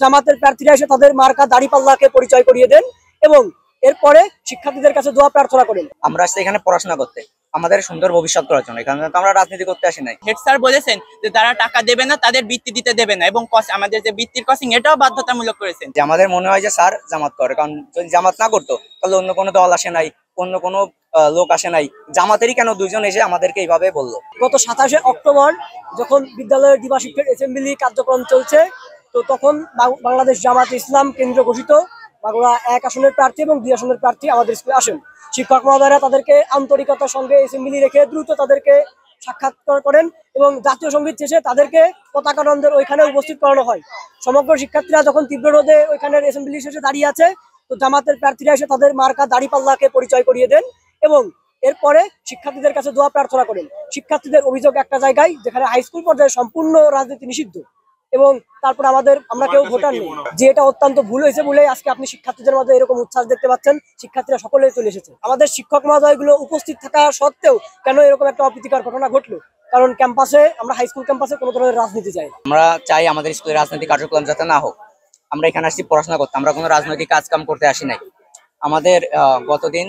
জামাতের প্রার্থীরা এসে তাদের মার্কা দাড়িপাল্লাকে পরিচয় করিয়ে দেন এবং এরপরে শিক্ষার্থীদের কাছে দোয়া প্রার্থনা করেন। আমরা আসছি এখানে পড়াশোনা করতে, আমাদের সুন্দর ভবিষ্যৎ করার জন্য। এখানে তো আমরা রাজনীতি করতে আসি নাই। হেড স্যার বলেছেন যে যারা টাকা দেবে না তাদের বৃত্তি দিতে দেবে না এবং আমাদের যে বৃত্তির কসিং এটাও বাধ্যতামূলক করেছেন। যে আমাদের মনে হয় যে স্যার জামাত করে, কারণ যদি জামাত না করতো তাহলে অন্য কোনো দল আসে নাই, অন্য কোনো লোক আসে নাই, জামাতেরই কেন দুইজন এসে আমাদেরকে এইভাবে বললো। গত 27শে অক্টোবর যখন বিদ্যালয়ের দ্বিবার্ষিকের অ্যাসেম্বলি কার্যক্রম চলছে, তো তখন বাংলাদেশ জামাত ইসলাম কেন্দ্র ঘোষিত মাগুরা 1 আসনের প্রার্থী এবং 2 আসনের প্রার্থী আমাদের স্কুলে আসেন। শিক্ষক মহোদয়রা তাদেরকে আন্তরিকতার সঙ্গে অ্যাসেম্বলি রেখে দ্রুত তাদেরকে সাক্ষাৎকার করেন এবং জাতীয় সঙ্গীত শেষে তাদেরকে পতাকা নন্দের ওইখানে উপস্থিত করানো হয়। সমগ্র শিক্ষার্থীরা যখন তীব্র রোদে ওইখানে অ্যাসেম্বলি শেষে দাঁড়িয়ে আছে, তো জামাতের প্রার্থীরা এসে তাদের মার্কা দাড়িপাল্লাকে পরিচয় করিয়ে দেন এবং এরপরে শিক্ষার্থীদের কাছে দোয়া প্রার্থনা করেন। শিক্ষার্থীদের অভিযোগ একটা জায়গায় যেখানে হাই স্কুল পর্যায়ে সম্পূর্ণ রাজনীতি নিষিদ্ধ এবং তারপর আমরা কেউ ভোটার নেই, যে এটা অত্যন্ত ভুল হয়েছে বলে আজকে আপনি শিক্ষার্থীদের মধ্যে এরকম উচ্ছ্বাস দেখতে পাচ্ছেন। শিক্ষার্থীরা সকলেই চলে এসেছে। আমাদের শিক্ষক মহোদয়গুলো উপস্থিত থাকা সত্ত্বেও কেন এরকম একটা অপ্রীতিকর ঘটনা ঘটলো? কারণ ক্যাম্পাসে, আমরা হাই স্কুল ক্যাম্পাসে কোনো ধরনের রাজনীতি চাই না। আমরা চাই আমাদের স্কুলের রাজনৈতিক কার্যক্রম যাতে না হোক। আমরা এখানে আসছি পড়াশোনা করতে, আমরা কোনো রাজনৈতিক কাজকাম করতে আসি নাই। আমাদের গতদিন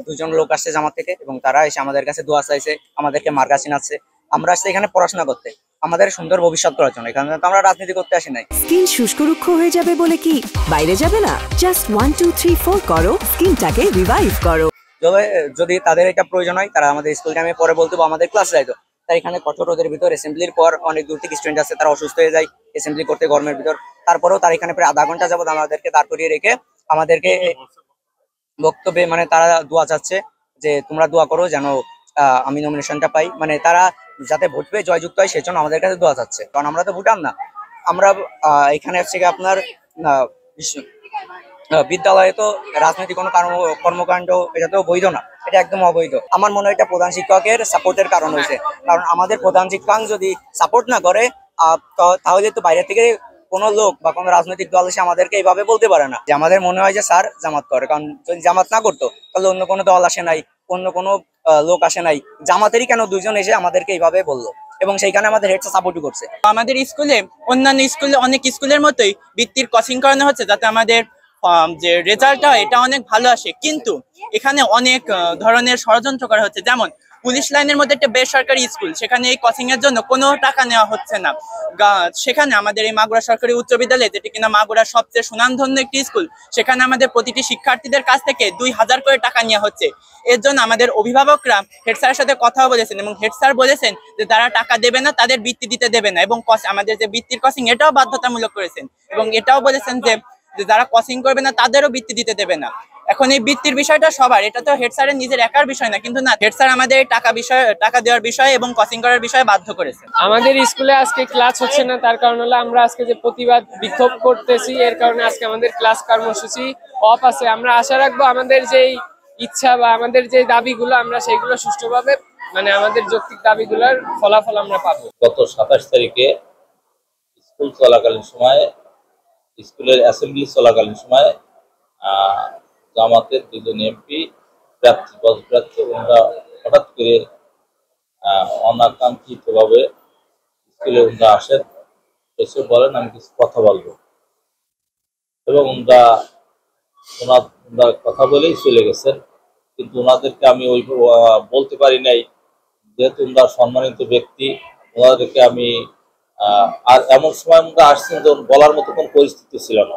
2 জন লোক আসছে জামাত থেকে এবং তারা এসে আমাদের কাছে দোয়া চাইছে, আমাদেরকে মার্কা চিনাচ্ছে। আমরা আসছি এখানে পড়াশোনা করতে, আমাদের সুন্দর ভবিষ্যৎ করার জন্য। এখানে তো আমরা রাজনীতি করতে আসি নাই। স্কিন শুষ্ক রুক্ষ হয়ে যাবে বলে কি বাইরে যাবে না? জাস্ট 1 2 3 4 করো, স্কিনটাকে রিভাইভ করো। যদি তাদের এটা প্রয়োজন হয় তারা আমাদের স্কুল টাইমে পরে বলতে বা আমাদের ক্লাস যাইতো। তাই এখানে কঠোর রোদের ভিতর অ্যাসেম্বলির পর অনেক দূর থেকে স্টুডেন্ট আছে, তারা অসুস্থ হয়ে যায় অ্যাসেম্বলি করতে গরমের ভিতর। তারপরেও তারা এখানে প্রায় আধা ঘন্টা যাবত আমাদেরকে দাঁড় করিয়ে রেখে আমাদেরকে বক্তব্যে মানে তারা দোয়া চাচ্ছে যে তোমরা দোয়া করো যেন আমি নমিনেশনটা পাই, মানে তারা যাতে ভোট পেয়ে জয়যুক্ত হয় সেজন্য আমাদের কাছে দোয়া চাচ্ছে। কারণ আমরা তো ভোটার না। আমরা এখানে হচ্ছে আপনার বিদ্যালয়ে তো রাজনৈতিক কোনো কর্মকাণ্ড এটা তো বৈধ না, এটা একদম অবৈধ। আমার মনে হয় এটা প্রধান শিক্ষকের সাপোর্টের কারণ হয়েছে। কারণ আমাদের প্রধান শিক্ষক যদি সাপোর্ট না করে তাহলে তো বাইরে থেকে কোনো লোক বা কোনো রাজনৈতিক দল এসে আমাদেরকে এইভাবে বলতে পারে না। যে আমাদের মনে হয় যে স্যার জামাত করে, কারণ যদি জামাত না করতো তাহলে অন্য কোনো দল আসে নাই, অন্য কোনো লোক আসে নাই, জামাতেরই কেন দুইজন এসে আমাদেরকে এইভাবে বললো এবং সেইখানে আমাদের হেড স্যার সাপোর্টও করছে। আমাদের স্কুলে অন্যান্য স্কুলে অনেক স্কুলের মতোই বৃত্তির কোচিং করানো হচ্ছে যাতে আমাদের যে রেজাল্টটা হয় এটা অনেক ভালো আসে, কিন্তু এখানে অনেক ধরনের ষড়যন্ত্র করা হচ্ছে। যেমন পুলিশ লাইনের মধ্যে একটা বেসরকারি স্কুল, সেখানে এই কোচিং এর জন্য কোনো টাকা নেওয়া হচ্ছে না। সেখানে আমাদের এই মাগুরা সরকারি উচ্চ বিদ্যালয়, যেটি কিনা মাগুরার সবচেয়ে সুনামধন্য একটি স্কুল, সেখানে আমাদের প্রতিটি শিক্ষার্থীদের কাছ থেকে 2000 করে টাকা নেওয়া হচ্ছে। এর জন্য আমাদের অভিভাবকরা হেড স্যারের সাথে কথা বলেছেন এবং হেড স্যার বলেছেন যে যারা টাকা দেবে না তাদের বৃত্তি দিতে দেবে না এবং আমাদের যে বৃত্তির কোচিং এটাও বাধ্যতামূলক করেছেন এবং এটাও বলেছেন যে যারা কোচিং করবে না তাদেরও বৃত্তি দিতে দেবে না। এখন এই বৃত্তির বিষয়টা সবার, এটা তো হেড স্যারের নিজের একার বিষয় না, কিন্তু না, হেড স্যার আমাদের টাকা দেওয়ার বিষয় এবং কোচিং করার বিষয়ে বাধ্য করেছে। আমাদের স্কুলে আজকে ক্লাস হচ্ছে না, তার কারণ হলো আমরা আজকে যে প্রতিবাদ বিক্ষোভ করতেছি, এর কারণে আজকে আমাদের ক্লাস কর্মসূচি অফ আছে। আমরা আশা রাখবো আমাদের যেই ইচ্ছা বা আমাদের যে দাবিগুলো আমরা সেইগুলো সুষ্ঠুভাবে মানে আমাদের যৌক্তিক দাবিগুলোর ফলাফল আমরা পাবো। গত 27 তারিখে স্কুল চলাকালীন সময়ে, স্কুলের অ্যাসেম্বলি চলাকালীন সময় জামাতের 2 জন এমপি পদপ্রার্থী ওনারা হঠাৎ করে অনাকাঙ্ক্ষিতভাবে স্কুলে ওনারা আসেন, এসে বলেন আমি কিছু কথা বলবো এবং ওনারা কথা বলেই চলে গেছেন। কিন্তু ওনাদেরকে আমি ওই বলতে পারি নাই, যেহেতু ওনারা সম্মানিত ব্যক্তি, ওনাদেরকে আমি আর এমন সময় ওনারা আসছেন যে বলার মতো কোনো পরিস্থিতি ছিল না।